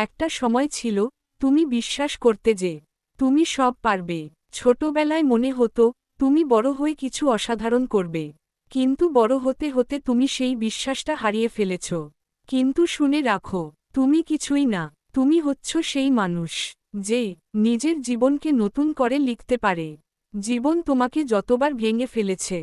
একটা সময় ছিল, তুমি বিশ্বাস করতে যে তুমি সব পারবে। ছোটবেলায় মনে হতো তুমি বড় হয়ে কিছু অসাধারণ করবে। কিন্তু বড় হতে হতে তুমি সেই বিশ্বাসটা হারিয়ে ফেলেছ। কিন্তু শুনে রাখো, তুমি কিছুই না। তুমি হচ্ছ সেই মানুষ যে নিজের জীবনকে নতুন করে লিখতে পারে। জীবন তোমাকে যতবার ভেঙে ফেলেছে,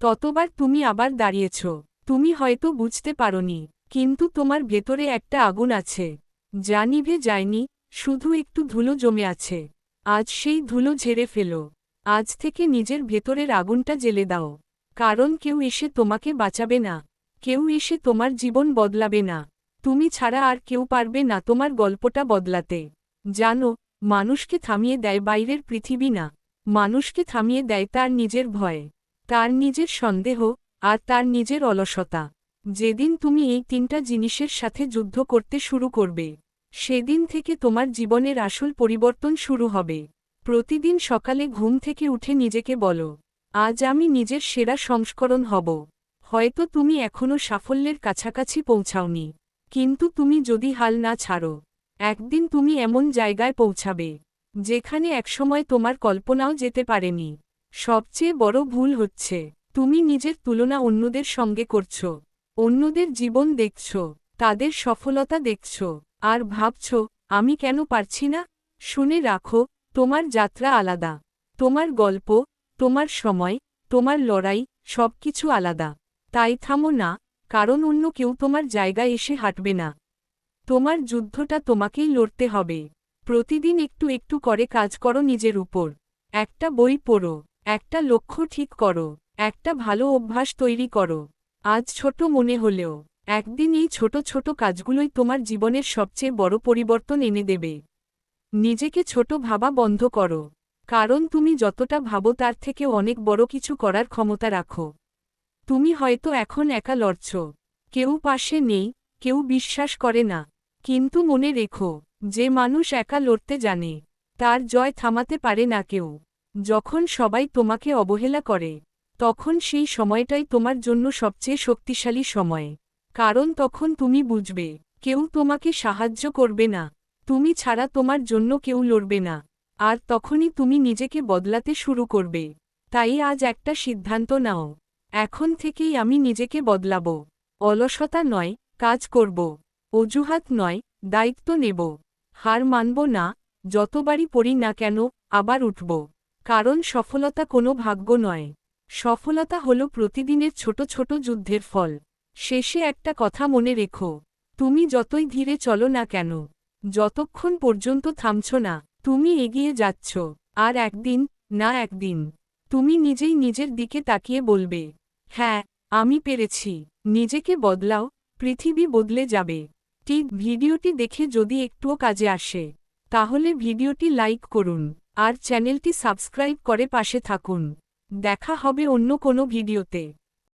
ততবার তুমি আবার দাঁড়িয়েছ। তুমি হয়তো বুঝতে পারোনি, কিন্তু তোমার ভেতরে একটা আগুন আছে, যা নিভে যায়নি, শুধু একটু ধুলো জমে আছে। আজ সেই ধুলো ঝেড়ে ফেলো। আজ থেকে নিজের ভেতরের আগুনটা জ্বেলে দাও। কারণ কেউ এসে তোমাকে বাঁচাবে না, কেউ এসে তোমার জীবন বদলাবে না। তুমি ছাড়া আর কেউ পারবে না তোমার গল্পটা বদলাতে। জানো, মানুষকে থামিয়ে দেয় বাইরের পৃথিবী না, মানুষকে থামিয়ে দেয় তার নিজের ভয়, তার নিজের সন্দেহ, আর তার নিজের অলসতা। যেদিন তুমি এই তিনটা জিনিসের সাথে যুদ্ধ করতে শুরু করবে, সেদিন থেকে তোমার জীবনের আসল পরিবর্তন শুরু হবে। প্রতিদিন সকালে ঘুম থেকে উঠে নিজেকে বলো, আজ আমি নিজের সেরা সংস্করণ হব। হয়তো তুমি এখনও সাফল্যের কাছাকাছি পৌঁছাওনি, কিন্তু তুমি যদি হাল না ছাড়ো, একদিন তুমি এমন জায়গায় পৌঁছাবে যেখানে একসময় তোমার কল্পনাও যেতে পারেনি। সবচেয়ে বড় ভুল হচ্ছে তুমি নিজের তুলনা অন্যদের সঙ্গে করছো। অন্যদের জীবন দেখছ, তাদের সফলতা দেখছ, আর ভাবছ, আমি কেন পারছি না? শুনে রাখো, তোমার যাত্রা আলাদা। তোমার গল্প, তোমার সময়, তোমার লড়াই, সবকিছু আলাদা। তাই থামো না, কারণ অন্য কেউ তোমার জায়গায় এসে হাঁটবে না। তোমার যুদ্ধটা তোমাকেই লড়তে হবে। প্রতিদিন একটু একটু করে কাজ করো নিজের উপর। একটা বই পড়ো, একটা লক্ষ্য ঠিক করো, একটা ভালো অভ্যাস তৈরি করো। আজ ছোট মনে হলেও, একদিন এই ছোট ছোট কাজগুলোই তোমার জীবনের সবচেয়ে বড় পরিবর্তন এনে দেবে। নিজেকে ছোট ভাবা বন্ধ করো, কারণ তুমি যতটা ভাবো তার থেকে অনেক বড় কিছু করার ক্ষমতা রাখো। তুমি হয়তো এখন একা লড়ছ, কেউ পাশে নেই, কেউ বিশ্বাস করে না। কিন্তু মনে রেখো, যে মানুষ একা লড়তে জানে, তার জয় থামাতে পারে না কেউ। যখন সবাই তোমাকে অবহেলা করে, তখন সেই সময়টাই তোমার জন্য সবচেয়ে শক্তিশালী সময়। কারণ তখন তুমি বুঝবে, কেউ তোমাকে সাহায্য করবে না, তুমি ছাড়া তোমার জন্য কেউ লড়বে না। আর তখনই তুমি নিজেকে বদলাতে শুরু করবে। তাই আজ একটা সিদ্ধান্ত নাও, এখন থেকেই আমি নিজেকে বদলাবো। অলসতা নয়, কাজ করব। অজুহাত নয়, দায়িত্ব নেব। হার মানব না, যতবারই পড়ি না কেন, আবার উঠব। কারণ সফলতা কোনো ভাগ্য নয়, সফলতা হলো প্রতিদিনের ছোট ছোট যুদ্ধের ফল। শেষে একটা কথা মনে রেখো, তুমি যতই ধীরে চলো না কেন, যতক্ষণ পর্যন্ত থামছ না, তুমি এগিয়ে যাচ্ছ। আর একদিন, না একদিন, তুমি নিজেই নিজের দিকে তাকিয়ে বলবে, হ্যাঁ, আমি পেরেছি। নিজেকে বদলাও, পৃথিবী বদলে যাবে। ভিডিওটি দেখে যদি একটুও কাজে আসে, তাহলে ভিডিওটি লাইক করুন, আর চ্যানেলটি সাবস্ক্রাইব করে পাশে থাকুন। দেখা হবে অন্য কোনো ভিডিওতে।